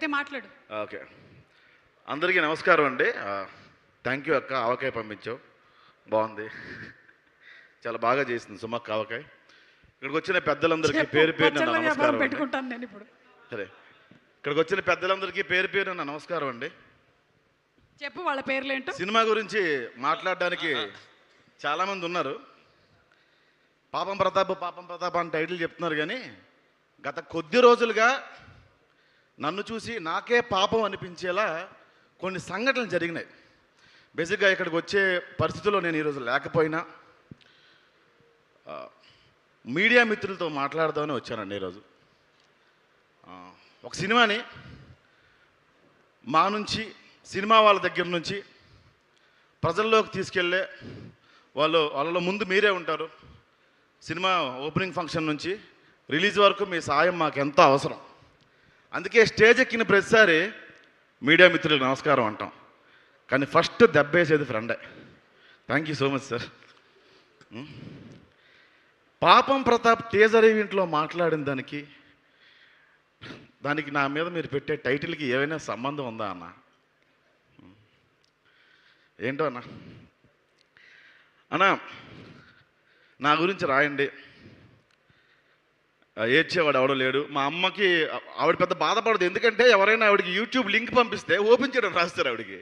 అయితే మాట్లాడు. ఓకే. అందరికీ నమస్కారం అండి. థ్యాంక్ యూ అక్క, ఆవకాయ పంపించావు, బాగుంది. చాలా బాగా చేసింది సుమక్క ఆవకాయ. ఇక్కడికి వచ్చిన పెద్దలందరికీ చెప్పు, పేరు పేరున పచ్చళ్ళ నా వ్యాపారం నమస్కారం అండి. పెట్టుకుంటాను నేను ఇప్పుడు. సరే, ఇక్కడికి వచ్చిన పెద్దలందరికీ పేరు పేరున నా నమస్కారం అండి. చెప్పు వాళ్ళ పేర్లేంటో. సినిమా గురించి మాట్లాడడానికి చాలామంది ఉన్నారు. పాపం ప్రతాప్ అని టైటిల్ చెప్తున్నారు, కానీ గత కొద్ది రోజులుగా నన్ను చూసి నాకే పాపం అనిపించేలా కొన్ని సంఘటనలు జరిగినాయి. బేసిక్గా ఇక్కడికి వచ్చే పరిస్థితుల్లో నేను ఈరోజు లేకపోయినా మీడియా మిత్రులతో మాట్లాడదామని వచ్చానండి ఈరోజు. ఒక సినిమాని మా నుంచి, సినిమా వాళ్ళ దగ్గర నుంచి ప్రజల్లోకి తీసుకెళ్ళే వాళ్ళలో ముందు మీరే ఉంటారు. సినిమా ఓపెనింగ్ ఫంక్షన్ నుంచి రిలీజ్ వరకు మీ సాయం మాకు ఎంతో అవసరం. అందుకే స్టేజ్ ఎక్కిన ప్రతిసారి మీడియా మిత్రులకు నమస్కారం అంటాం, కానీ ఫస్ట్ దెబ్బేసేది ఫ్రెండే. Thank you so much sir. పాపం ప్రతాప్ టీజర్ ఈవెంట్లో మాట్లాడిన దానికి నా మీద మీరు పెట్టే టైటిల్కి ఏమైనా సంబంధం ఉందా అన్న? ఏంటో అన్న, నా గురించి రాయండి. ఏడ్చేవాడు ఎవడో లేడు. మా అమ్మకి, ఆవిడ పెద్ద బాధపడదు, ఎందుకంటే ఎవరైనా ఆవిడకి యూట్యూబ్ లింక్ పంపిస్తే ఓపెన్ చేయడం రాస్తారు ఆవిడకి.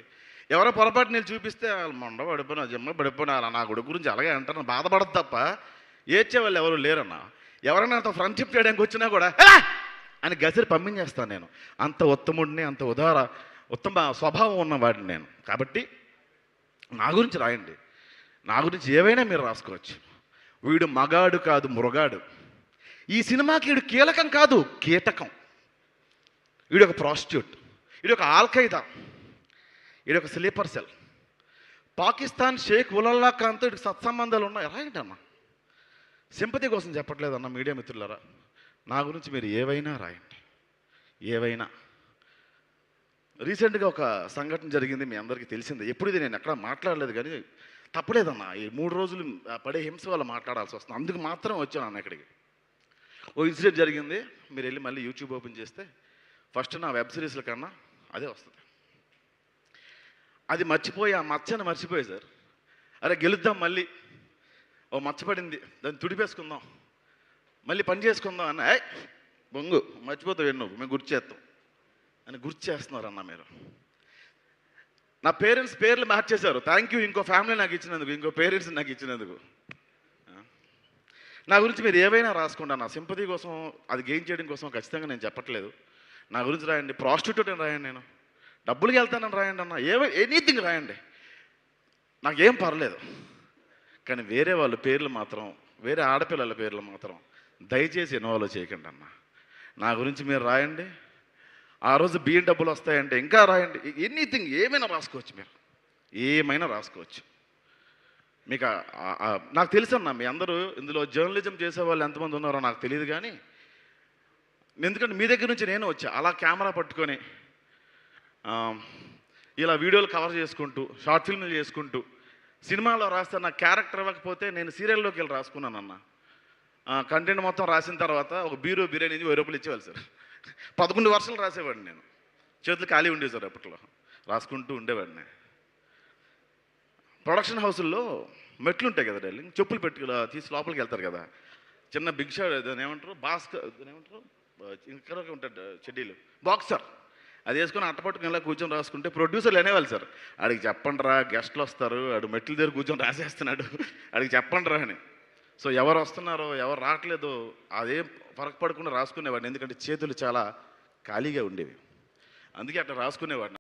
ఎవరో పొరపాటు నేను చూపిస్తే మొండ పడిపోయినా, జమ్మ పడిపోయినా, నా కొడుకు గురించి అలాగే అంటారు, బాధపడదు తప్ప ఏడ్చేవాళ్ళు ఎవరు లేరన్న. ఎవరైనా అంత ఫ్రెండ్షిప్ చేయడానికి వచ్చినా కూడా అని గసిరి పంపించేస్తాను నేను. అంత ఉత్తముడిని, అంత ఉత్తమ స్వభావం ఉన్నవాడిని నేను. కాబట్టి నా గురించి రాయండి. నా గురించి ఏవైనా మీరు రాసుకోవచ్చు. వీడు మగాడు కాదు, మృగాడు. ఈ సినిమాకి వీడు కీలకం కాదు, కీటకం. వీడు ఒక ప్రాస్టిట్యూట్, వీడు ఒక ఆల్ఖైదా, వీడు ఒక స్లీపర్ సెల్. పాకిస్తాన్ షేక్ ఉలల్లా ఖాన్తో వీడికి సత్సంబంధాలు ఉన్నాయి. రాయండి అన్న, సింపతి కోసం చెప్పట్లేదన్న. మీడియా మిత్రులారా, నా గురించి మీరు ఏవైనా రాయండి, ఏవైనా. రీసెంట్గా ఒక సంఘటన జరిగింది, మీ అందరికీ తెలిసిందే. ఎప్పుడు ఇది నేను ఎక్కడ మాట్లాడలేదు, కానీ తప్పలేదన్న. ఈ 3 రోజులు పడే హింస వల్ల మాట్లాడాల్సి వస్తుంది. అందుకు మాత్రం వచ్చాను అన్న ఇక్కడికి. ఓ ఇన్సిడెంట్ జరిగింది, మీరు వెళ్ళి మళ్ళీ యూట్యూబ్ ఓపెన్ చేస్తే ఫస్ట్ నా వెబ్ సిరీస్ల కన్నా అదే వస్తుంది. అది మర్చిపోయి, ఆ మచ్చని మర్చిపోయి సార్, అరే గెలుద్దాం మళ్ళీ, ఓ మచ్చపడింది దాన్ని తుడిపేసుకుందాం, మళ్ళీ పని చేసుకుందాం అన్న. బొంగు మర్చిపోతావు, నువ్వు మేము గుర్తు చేస్తాం అని గుర్తు చేస్తున్నారన్న మీరు. నా పేరెంట్స్ పేర్లు మార్చేశారు. థ్యాంక్ యూ ఇంకో ఫ్యామిలీ నాకు ఇచ్చినందుకు, ఇంకో పేరెంట్స్ నాకు ఇచ్చినందుకు. నా గురించి మీరు ఏవైనా రాసుకోండి అన్న, సింపతి కోసం, అది గెయిన్ చేయడం కోసం ఖచ్చితంగా నేను చెప్పట్లేదు. నా గురించి రాయండి. ప్రాస్టిట్యూట్ అని రాయండి, నేను డబ్బులకి వెళ్తానని రాయండి అన్న, ఎనీథింగ్ రాయండి, నాకేం పర్లేదు. కానీ వేరే వాళ్ళ పేర్లు మాత్రం, వేరే ఆడపిల్లల పేర్లు మాత్రం దయచేసి ఇన్వాల్వ్ చేయకండి అన్న. నా గురించి మీరు రాయండి. ఆ రోజు బియ్యం డబ్బులు వస్తాయంటే ఇంకా రాయండి. ఎనీథింగ్, ఏమైనా రాసుకోవచ్చు, మీరు ఏమైనా రాసుకోవచ్చు. మీకు నాకు తెలుసన్నా, మీ అందరూ ఇందులో జర్నలిజం చేసే వాళ్ళు ఎంతమంది ఉన్నారో నాకు తెలియదు, కానీ ఎందుకంటే మీ దగ్గర నుంచి నేను వచ్చా అలా కెమెరా పట్టుకొని ఇలా వీడియోలు కవర్ చేసుకుంటూ, షార్ట్ ఫిల్మ్లు చేసుకుంటూ, సినిమాలో రాస్తే నాకు క్యారెక్టర్ ఇవ్వకపోతే నేను సీరియల్లోకి వెళ్ళి రాసుకున్నాను అన్న. కంటెంట్ మొత్తం రాసిన తర్వాత ఒక బిర్యానీ 1000 రూపాయలు ఇచ్చేవాళ్ళు సార్. 11 వర్షాలు రాసేవాడిని నేను. చేతులు ఖాళీ ఉండేవి సార్, అప్పట్లో రాసుకుంటూ ఉండేవాడిని. ప్రొడక్షన్ హౌసుల్లో మెట్లు ఉంటాయి కదా డార్లింగ్, చెప్పులు పెట్టి తీసి లోపలికి వెళ్తారు కదా, చిన్న బిగ్ షాట్, దాని ఏమంటారు, దాని ఏమంటారు, ఇంకా ఉంటాడు చెడ్డీలు, బాక్సర్, అది వేసుకొని అట్టపట్టుకుని ఇలా కూర్చొని రాసుకుంటే ప్రొడ్యూసర్లు అనేవాళ్ళు సార్, ఆడికి చెప్పండి రా, గెస్ట్లు వస్తారు, ఆడు మెట్ల దగ్గర కూర్చొని రాసేస్తున్నాడు, ఆడికి చెప్పండి రా అని. సో ఎవరు వస్తున్నారో ఎవరు రావట్లేదో అదేం ఫరక్ పడకుండా రాసుకునేవాడిని, ఎందుకంటే చేతులు చాలా ఖాళీగా ఉండేవి, అందుకే అట్లా రాసుకునేవాడిని.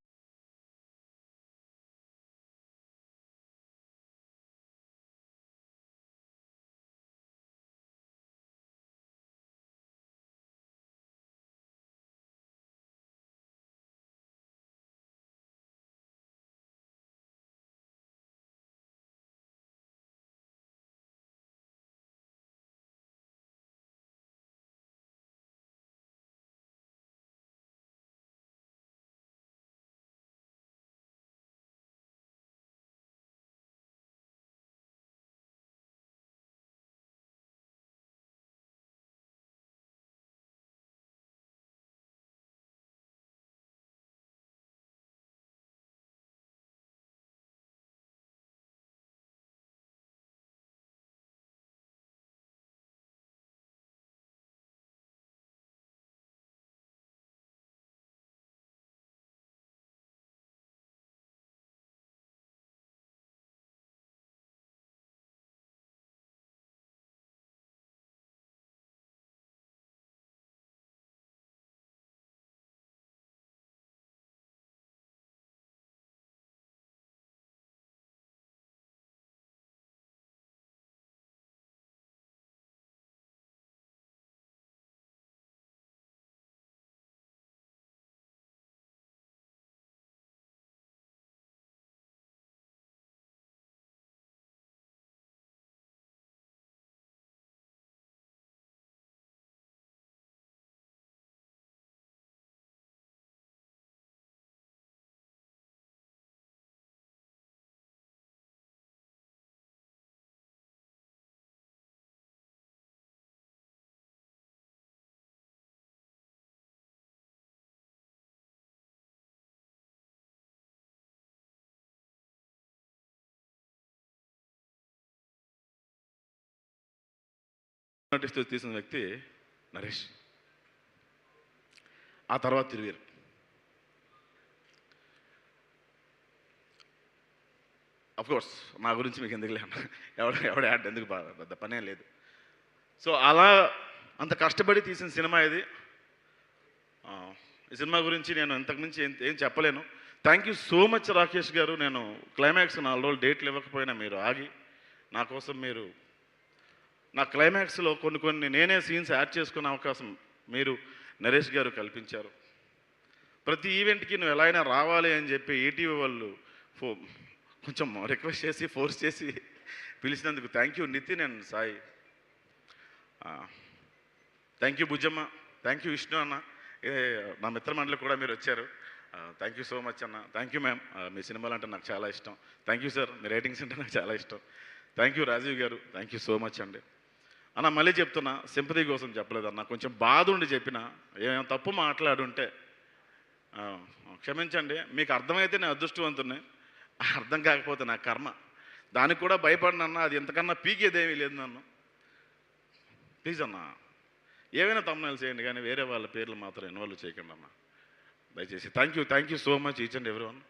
నటిస్తూ తీసిన వ్యక్తి నరేష్. ఆ తర్వాత తిరువీరు. కోర్స్ నా గురించి మీకు ఎందుకు లేను, ఎవడ యాడ్ ఎందుకు పెద్ద పనే లేదు. సో అలా అంత కష్టపడి తీసిన సినిమా ఇది. ఈ సినిమా గురించి నేను ఇంతకుమించి ఏం చెప్పలేను. Thank you so much Rakesh గారు. నేను క్లైమాక్స్ 4 రోజులు డేట్లు ఇవ్వకపోయినా మీరు ఆగి నా కోసం మీరు నా క్లైమాక్స్లో కొన్ని నేనే సీన్స్ యాడ్ చేసుకునే అవకాశం మీరు నరేష్ గారు కల్పించారు. ప్రతి ఈవెంట్కి నువ్వు ఎలా అయినా రావాలి అని చెప్పి ఈటీవీ వాళ్ళు కొంచెం రిక్వెస్ట్ చేసి ఫోర్స్ చేసి పిలిచినందుకు thank you Nithin and Sai. Thank you Bujjamma, thank you Vishnu అన్న, నా మిత్రమండలి కూడా మీరు వచ్చారు. థ్యాంక్ యూ సో మచ్ అన్న. థ్యాంక్ యూ మ్యామ్, మీ సినిమాలు అంటే నాకు చాలా ఇష్టం. థ్యాంక్ యూ సార్, మీ రేటింగ్స్ అంటే నాకు చాలా ఇష్టం. థ్యాంక్ యూ రాజీవ్ గారు, థ్యాంక్ యూ సో మచ్ అండి. అన్న మళ్ళీ చెప్తున్నా, సింపతి కోసం చెప్పలేదన్న, కొంచెం బాధ ఉండి చెప్పిన, ఏమేమి తప్పు మాట్లాడుంటే క్షమించండి. మీకు అర్థమైతే నేను అదృష్టవంతుని, అర్థం కాకపోతే నా కర్మ. దానికి కూడా భయపడినన్నా, అది ఎంతకన్నా పీకేదేమీ లేదు నన్ను. ప్లీజ్ అన్న, ఏవైనా తమ్ముళ్ళు చేయండి కానీ వేరే వాళ్ళ పేర్లు మాత్రం ఇన్వాల్వ్ చేయకండి అన్న దయచేసి. Thank you so much each and everyone.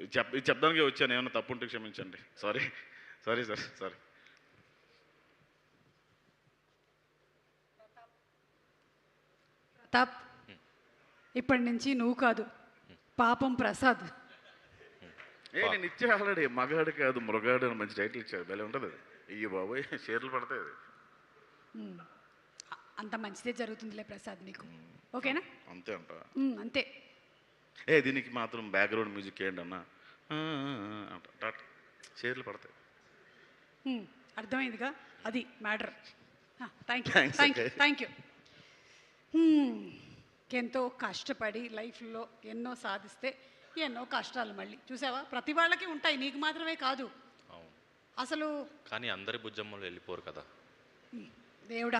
ఇది చెప్పడానికే వచ్చాను, ఏమైనా తప్పు ఉంటే క్షమించండి. Sorry sir. ప్రతాప్, ఇప్పటి నుంచి నువ్వు కాదు, పాపం ప్రసాద్. నేను ఇచ్చే ఆల్రెడీ మగాడు కాదు మృగాడు అని మంచి టైటిల్ ఇచ్చాడు, భలే ఉంటుంది అది. అయ్యో బాబోయ్, షేర్లు పడతాయి అది. అంత మంచిదే జరుగుతుందిలే ప్రసాద్ నీకు, ఓకేనా? అంతే అంట. అంతే. దీనికి మాత్రం బ్యాక్గ్రౌండ్ మ్యూజిక్ ఏంటి అన్న, షేర్లు పడతాయి. అర్థమైందిగా, అది మ్యాటర్. Thank you. ఎంతో కష్టపడి లైఫ్లో ఎన్నో సాధిస్తే ఎన్నో కష్టాలు మళ్ళీ చూసావా, ప్రతి వాళ్ళకి ఉంటాయి, నీకు మాత్రమే కాదు. అసలు కానీ అందరి బుజ్జమ్మలు వెళ్ళిపోరు కదా దేవుడా.